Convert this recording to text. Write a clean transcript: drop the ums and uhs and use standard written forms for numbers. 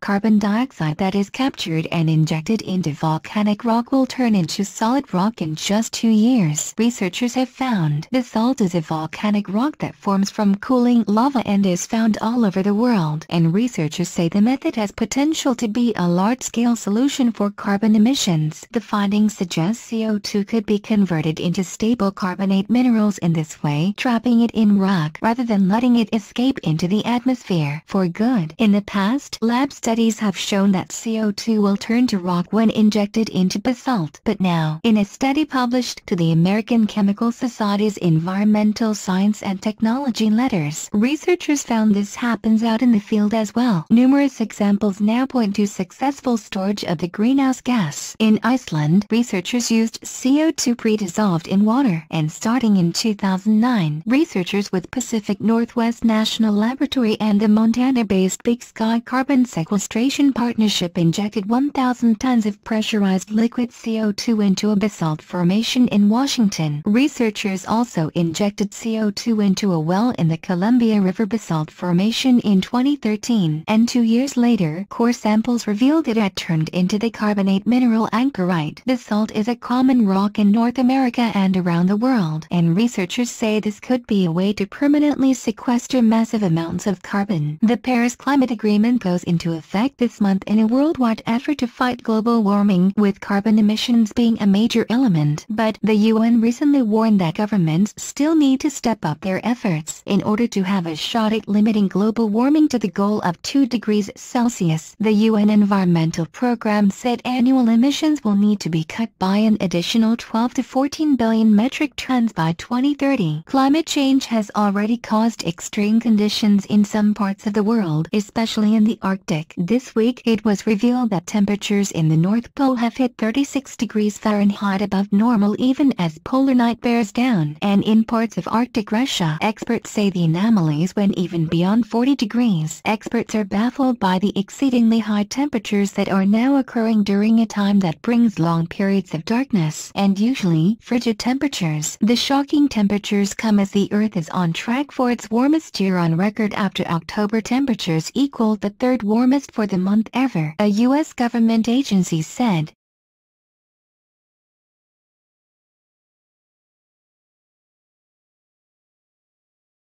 Carbon dioxide that is captured and injected into volcanic rock will turn into solid rock in just 2 years. Researchers have found basalt is a volcanic rock that forms from cooling lava and is found all over the world. And researchers say the method has potential to be a large-scale solution for carbon emissions. The findings suggest CO2 could be converted into stable carbonate minerals in this way, trapping it in rock rather than letting it escape into the atmosphere for good. In the past, lab studies have shown that CO2 will turn to rock when injected into basalt. But now, in a study published to the American Chemical Society's Environmental Science and Technology Letters, researchers found this happens out in the field as well. Numerous examples now point to successful storage of the greenhouse gas. In Iceland, researchers used CO2 pre-dissolved in water, and starting in 2009, researchers with Pacific Northwest National Laboratory and the Montana-based Big Sky Carbon Sequestration Partnership injected 1,000 tons of pressurized liquid CO2 into a basalt formation in Washington. Researchers also injected CO2 into a well in the Columbia River Basalt Formation in 2013, and 2 years later, core samples revealed it had turned into the carbonate mineral anchorite. Basalt is a common rock in North America and around the world, and researchers say this could be a way to permanently sequester massive amounts of carbon. The Paris Climate Agreement goes into effect this month in a worldwide effort to fight global warming, with carbon emissions being a major element. But the UN recently warned that governments still need to step up their efforts in order to have a shot at limiting global warming to the goal of 2 degrees Celsius. The UN Environmental Programme said annual emissions will need to be cut by an additional 12 to 14 billion metric tons by 2030. Climate change has already caused extreme conditions in some parts of the world, especially in the Arctic. This week, it was revealed that temperatures in the North Pole have hit 36 degrees Fahrenheit above normal even as polar night bears down. And in parts of Arctic Russia, experts say the anomalies went even beyond 40 degrees. Experts are baffled by the exceedingly high temperatures that are now occurring during a time that brings long periods of darkness and usually frigid temperatures. The shocking temperatures come as the Earth is on track for its warmest year on record after October temperatures equaled the 3rd warmest for the month ever, a U.S. government agency said.